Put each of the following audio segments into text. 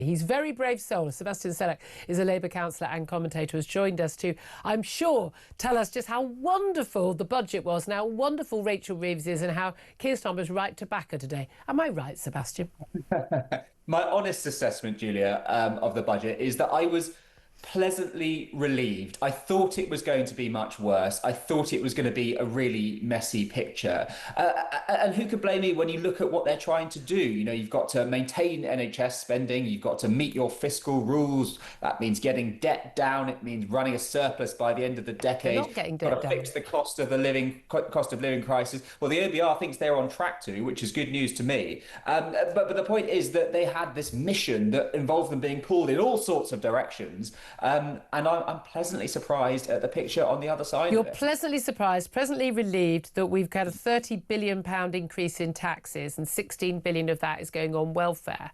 He's very brave soul. Sebastian Salek is a Labour councillor and commentator, has joined us to, I'm sure, tell us just how wonderful the budget was and how wonderful Rachel Reeves is and how Keir Starmer was right to back her today. Am I right, Sebastian? My honest assessment, Julia, of the budget is that I was pleasantly relieved. I thought it was going to be much worse. I thought it was going to be a really messy picture. And who could blame me when you look at what they're trying to do? You know, you've got to maintain NHS spending. You've got to meet your fiscal rules. That means getting debt down. It means running a surplus by the end of the decade. They're not getting debt got to down. fix the cost of living crisis. Well, the OBR thinks they're on track to, which is good news to me. But the point is that they had this mission that involved them being pulled in all sorts of directions. And I'm pleasantly surprised at the picture on the other side. You're pleasantly surprised, pleasantly relieved that we've got a £30 billion increase in taxes and 16 billion of that is going on welfare.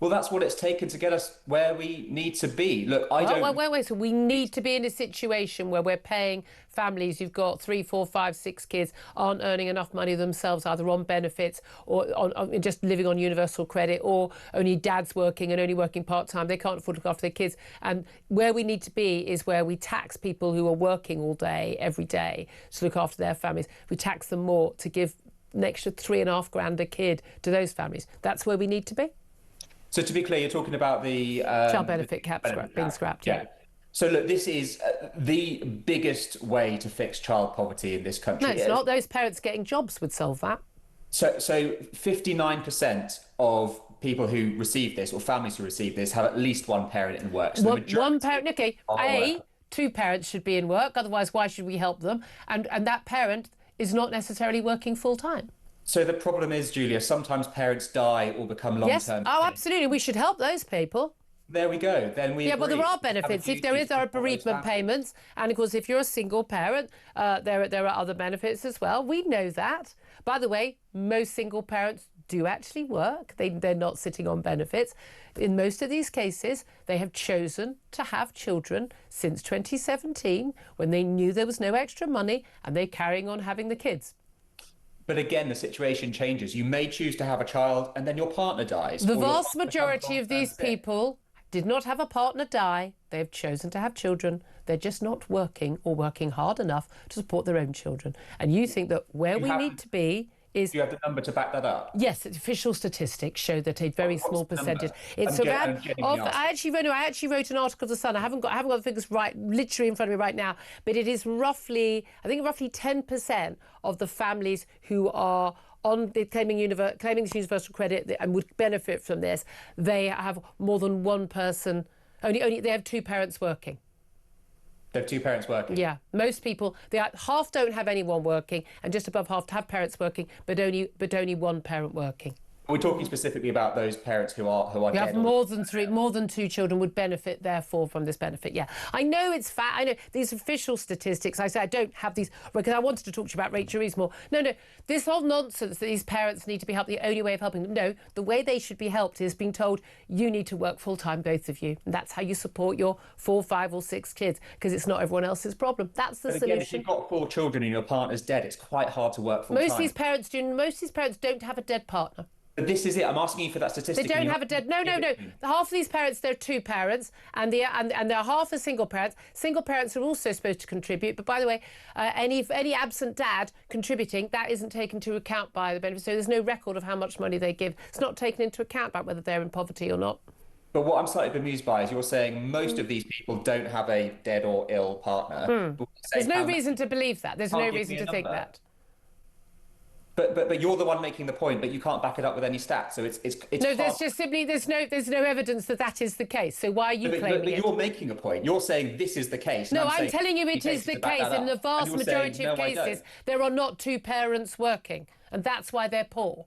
Well, that's what it's taken to get us where we need to be. Look, Wait. So we need to be in a situation where we're paying families who've got 3, 4, 5, 6 kids, aren't earning enough money themselves, either on benefits or on just living on universal credit, or only dad's working and only working part-time. They can't afford to look after their kids. And where we need to be is where we tax people who are working all day, every day, to look after their families. We tax them more to give an extra £3.5 grand a kid to those families. That's where we need to be. So to be clear, you're talking about the child benefit cap being scrapped. Yeah. So look, this is the biggest way to fix child poverty in this country. No, it's not. Those parents getting jobs would solve that. So 59% of people who receive this, or families who receive this, have at least one parent in work. So one parent. Okay. Two parents should be in work. Otherwise, why should we help them? And that parent is not necessarily working full time. So the problem is, Julia, sometimes parents die or become long-term. Yes, absolutely. We should help those people. There we go. Then we Yeah, but there are benefits. If there are bereavement payments, and of course, if you're a single parent, there are other benefits as well. We know that. By the way, most single parents do actually work. They're not sitting on benefits. In most of these cases, they have chosen to have children since 2017, when they knew there was no extra money, and they're carrying on having the kids. But again, the situation changes. You may choose to have a child and then your partner dies. The vast majority of these people did not have a partner die. They have chosen to have children. They're just not working or working hard enough to support their own children. And you think that where we need to be is... Do you have the number to back that up? Yes, official statistics show that a very small percentage. It's around. I actually wrote an article to the Sun. I haven't got the figures right, literally in front of me right now. But it is roughly 10% of the families who are claiming this universal credit and would benefit from this. They have more than one person. Only they have two parents working. They have two parents working? Yeah. Most people, half don't have anyone working, and just above half have parents working, but only one parent working. We're talking specifically about those parents who are you dead. Have more than two children would benefit, therefore, from this benefit. Yeah, I know it's I know these official statistics. I say I don't have these because I wanted to talk to you about Rachel Reeves more. No, this whole nonsense that these parents need to be helped. The only way of helping them. No, the way they should be helped is being told you need to work full time, both of you. And that's how you support your 4, 5, or 6 kids, because it's not everyone else's problem. That's the solution. Again, if you've got 4 children and your partner's dead, it's quite hard to work full time. Most of these parents don't have a dead partner. But this is it. I'm asking you for that statistic. They don't have a dead. No. Half of these parents, they're 2 parents, and they're half are single parents. Single parents are also supposed to contribute, but by the way, any absent dad contributing, that isn't taken into account by the benefit. So there's no record of how much money they give. It's not taken into account about whether they're in poverty or not. But what I'm slightly bemused by is you're saying most of these people don't have a dead or ill partner. There's no reason to believe that. There's no reason to think that. But you're the one making the point, but you can't back it up with any stats. So it's no. There's just simply there's no evidence that is the case. So why are you claiming it? But you're making a point. You're saying this is the case. No, I'm telling you it is the case. In the vast majority of cases, there are not 2 parents working, and that's why they're poor.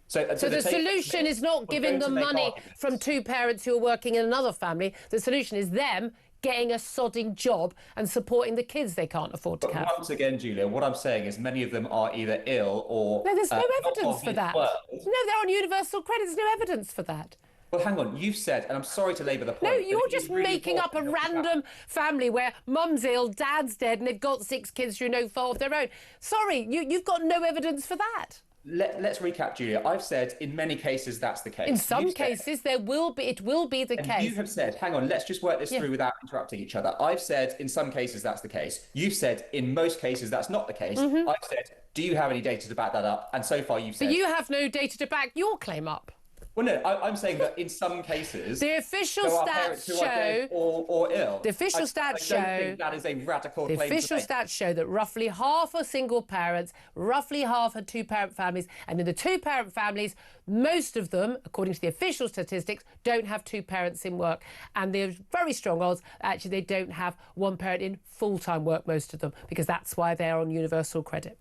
So the solution is not giving them money from 2 parents who are working in another family. The solution is them getting a sodding job and supporting the kids they can't afford to have. Once again, Julia, what I'm saying is many of them are either ill or... No, there's no evidence for that. No, they're on universal credit. There's no evidence for that. Well, hang on. You've said, and I'm sorry to labour the point... No, you're just making up a random family where mum's ill, dad's dead, and they've got 6 kids through no fault of their own. Sorry, you've got no evidence for that. let's recap, Julia. I've said in many cases that's the case. In some cases, it will be the case. You have said, hang on, let's just work this through without interrupting each other. I've said in some cases that's the case. You've said in most cases that's not the case. I've said, do you have any data to back that up? And so far you've said... But you have no data to back your claim up. Well, no, I'm saying that in some cases, the official stats show, or ill. The official stats show. I don't think that is a radical claim. The official stats show that roughly half are single parents, roughly half are two-parent families, and in the two-parent families, most of them, according to the official statistics, don't have two parents in work, and there's very strong odds actually they don't have one parent in full-time work, most of them, because that's why they're on universal credit.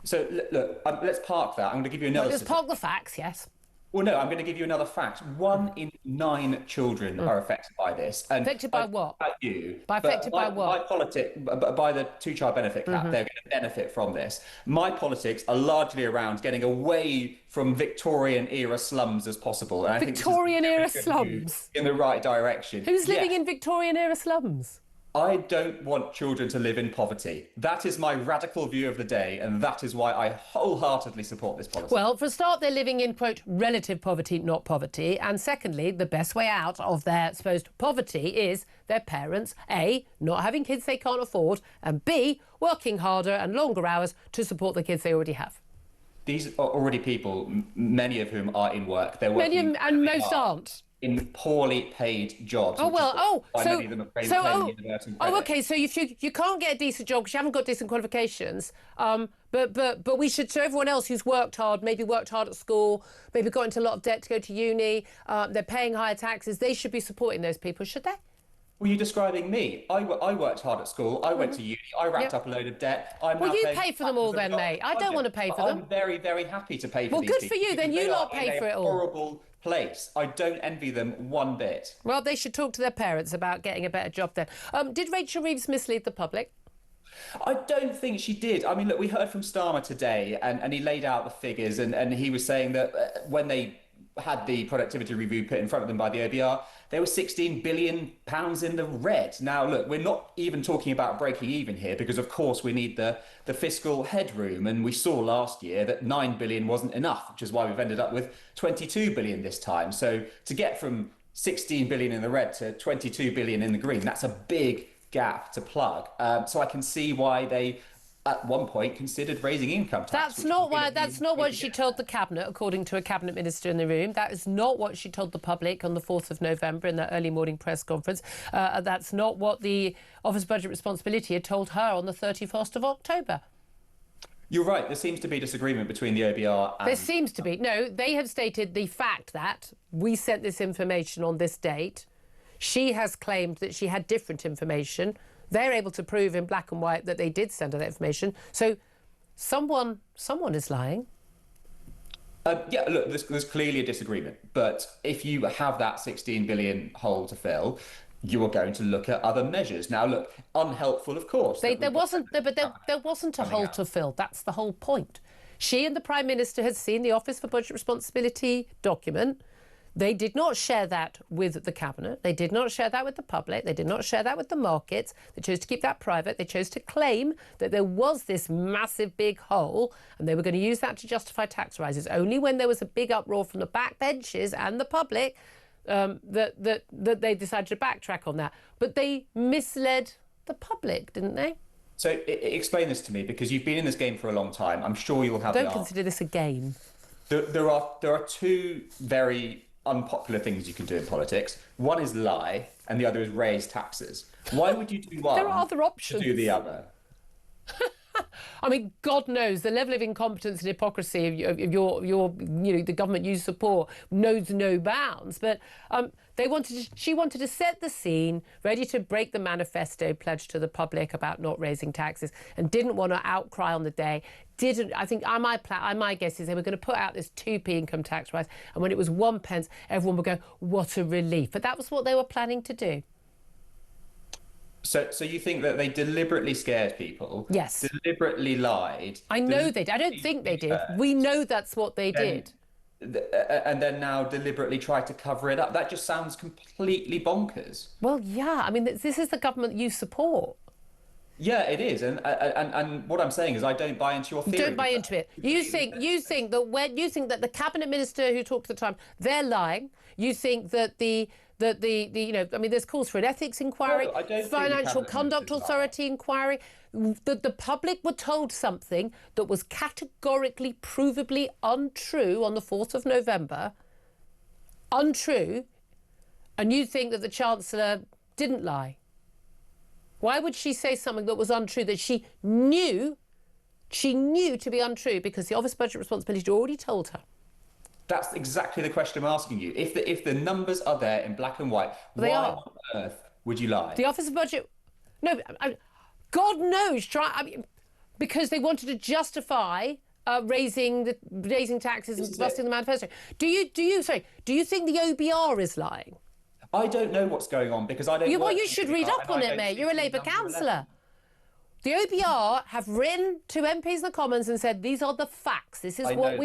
So look, let's park that. I'm going to give you another. Let's park the facts, yes. Well, no, I'm going to give you another fact. 1 in 9 children are affected by this. And affected by what? By you. By affected by what? By the two-child benefit cap. They're going to benefit from this. My politics are largely around getting away from Victorian-era slums as possible. And Victorian-era slums? In the right direction. Who's living in Victorian-era slums? I don't want children to live in poverty. That is my radical view of the day, and that is why I wholeheartedly support this policy. Well, for a start, they're living in, quote, relative poverty, not poverty. And secondly, the best way out of their supposed poverty is their parents, A, not having kids they can't afford, and B, working harder and longer hours to support the kids they already have. These are already people, many of whom are in work. They're working many and most aren't. In poorly paid jobs. Okay. So if you can't get a decent job because you haven't got decent qualifications, but we should, so everyone else who's worked hard, maybe worked hard at school, maybe got into a lot of debt to go to uni, they're paying higher taxes, they should be supporting those people, should they? Well, you're describing me. I worked hard at school. I went to uni. I racked up a load of debt. Well, you pay for them all then, mate. I don't want to pay for them. I'm very, very happy to pay for these people. Well, good for you. Then you lot pay for it all. Horrible place. I don't envy them one bit. Well, they should talk to their parents about getting a better job then. Did Rachel Reeves mislead the public? I don't think she did. I mean, look, we heard from Starmer today and he laid out the figures and he was saying that when they had the productivity review put in front of them by the OBR, there was £16 billion in the red. Now, look, we're not even talking about breaking even here because, of course, we need the fiscal headroom. And we saw last year that £9 billion wasn't enough, which is why we've ended up with £22 billion this time. So to get from £16 billion in the red to £22 billion in the green, that's a big gap to plug. So I can see why they at one point considered raising income tax. That's not what she told the Cabinet, according to a Cabinet Minister in the room. That is not what she told the public on the 4th of November in that early morning press conference. That's not what the Office of Budget Responsibility had told her on the 31st of October. You're right. There seems to be disagreement between the OBR and... There seems to be. No, they have stated the fact that we sent this information on this date. She has claimed that she had different information. They're able to prove in black and white that they did send her that information. So someone is lying. Yeah, look, there's clearly a disagreement. But if you have that 16 billion hole to fill, you are going to look at other measures. Now, look, unhelpful, of course. There wasn't a hole to fill. That's the whole point. She and the Prime Minister had seen the Office for Budget Responsibility document. They did not share that with the Cabinet. They did not share that with the public. They did not share that with the markets. They chose to keep that private. They chose to claim that there was this massive big hole and they were going to use that to justify tax rises. Only when there was a big uproar from the backbenches and the public that they decided to backtrack on that. But they misled the public, didn't they? So explain this to me, because you've been in this game for a long time. I'm sure you'll have... Don't consider this a game. There are two very unpopular things you can do in politics. One is lie, and the other is raise taxes. Why would you do one? There are other options. To do the other? I mean, God knows the level of incompetence and hypocrisy of the government you support knows no bounds. But she wanted to set the scene, ready to break the manifesto pledge to the public about not raising taxes, and didn't want to outcry on the day. My guess is they were going to put out this 2p income tax rise, and when it was 1 pence, everyone would go, what a relief. But that was what they were planning to do. So you think that they deliberately scared people? Yes. Deliberately lied? I know they did. I don't think they did. We know that's what they did. And then now deliberately try to cover it up. That just sounds completely bonkers. Well, yeah. I mean, this is the government you support. Yeah, it is, and what I'm saying is I don't buy into your theory. Don't buy into it. You think that the cabinet minister who talked at the time, they're lying. You think that the I mean, there's calls for an ethics inquiry, No, I don't think the financial cabinet conduct minister's authority inquiry. The public were told something that was categorically, provably untrue on the 4th of November. Untrue, and you think that the Chancellor didn't lie. Why would she say something that was untrue, that she knew to be untrue, because the Office of Budget Responsibility had already told her? That's exactly the question I'm asking you. If the numbers are there in black and white, They why are. on earth would you lie? The Office of Budget... No, God knows, because they wanted to justify raising taxes and busting the manifesto. Do you think the OBR is lying? I don't know what's going on because I don't. Well, you should read up on it, mate. You're a Labour councillor. The OBR have written to MPs in the Commons and said these are the facts. This is what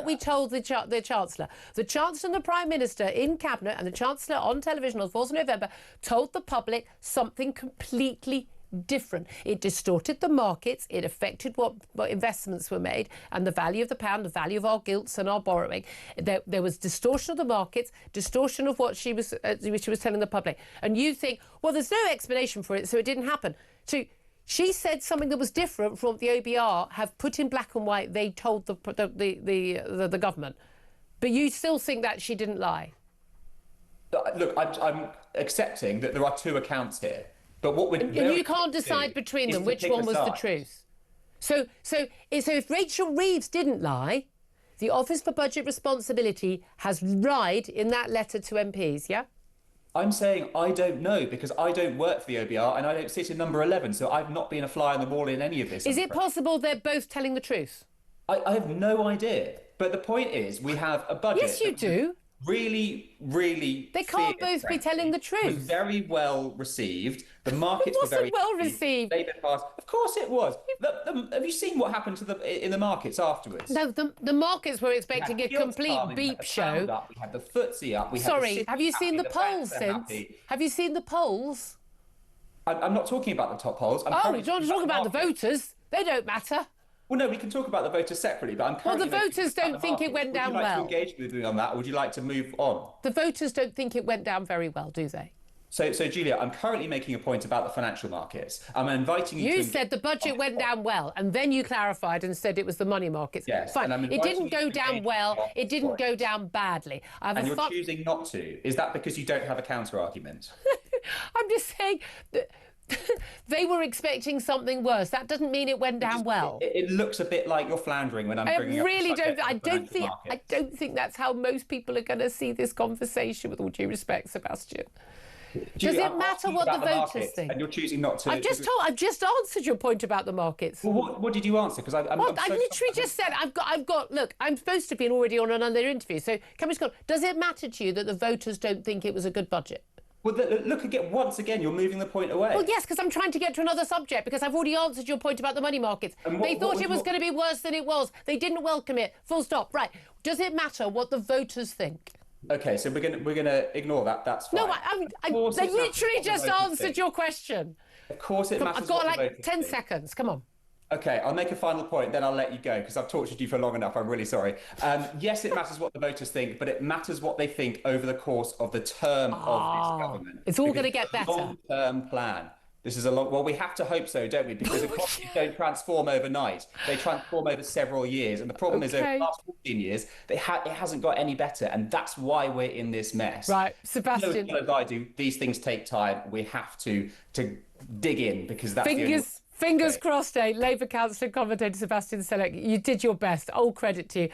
we told the Chancellor. The Chancellor and the Prime Minister in Cabinet and the Chancellor on television on the 4th of November told the public something completely different. It distorted the markets. It affected what investments were made and the value of the pound, the value of our gilts and our borrowing. There was distortion of the markets, distortion of what she was telling the public. And you think, well, there's no explanation for it, so it didn't happen. So she said something that was different from what the OBR have put in black and white. They told the government, but you still think that she didn't lie. Look, I'm accepting that there are two accounts here. But what and you can't decide between them which one was the truth. So if Rachel Reeves didn't lie, the Office for Budget Responsibility has lied in that letter to MPs, yeah? I'm saying I don't know because I don't work for the OBR and I don't sit in number 11, so I've not been a fly on the wall in any of this. Is it possible they're both telling the truth? I have no idea. But the point is, we have a budget. Yes, you do. Really, they can't both be telling the truth. Was very well received. The markets were very well received. Of course, it was. Have you seen what happened in the markets afterwards? No, the markets were expecting a complete beep show. We had the FTSE up. Have you seen the polls since? Have you seen the polls? I'm not talking about the top polls. You're not talking about the voters. They don't matter. Well, no, we can talk about the voters separately, but I'm currently... Well, the voters don't think it went down well. Would you like to engage with me on that, or would you like to move on? The voters don't think it went down very well, do they? So Julia, I'm currently making a point about the financial markets. I'm inviting you to... You said the budget went down well, and then you clarified and said it was the money markets. Yes. Fine. It didn't go down well. It didn't go down badly. And you're choosing not to. Is that because you don't have a counter-argument? I'm just saying... They were expecting something worse. That doesn't mean it went down well. It looks a bit like you're floundering when I'm bringing up. I don't think that's how most people are going to see this conversation. With all due respect, Sebastian. Does it matter what the voters think? And you're choosing not to. I've just answered your point about the markets. Well, what did you answer? Because I literally just said I've got. Look, I'm supposed to be already on another interview. So, does it matter to you that the voters don't think it was a good budget? Well, look again. Once again, you're moving the point away. Well, yes, because I'm trying to get to another subject, because I've already answered your point about the money markets. They thought it was going to be worse than it was. They didn't welcome it. Full stop. Right. Does it matter what the voters think? Okay, so we're gonna ignore that. That's fine. No, I literally just answered your question. Of course, it matters. I've got like 10 seconds. Come on. Okay, I'll make a final point, then I'll let you go, because I've tortured you for long enough. I'm really sorry. Yes, it matters what the voters think, but it matters what they think over the course of the term of this government. It's all going to get better. Long-term plan. This is a long... Well, we have to hope so, don't we? Because economies don't transform overnight. They transform over several years. And the problem is, over the last 14 years, it hasn't got any better. And that's why we're in this mess. Right, Sebastian. As I do, these things take time. We have to dig in, because that's Fingers crossed, Labour Councillor commentator Sebastian Salek. You did your best. All credit to you.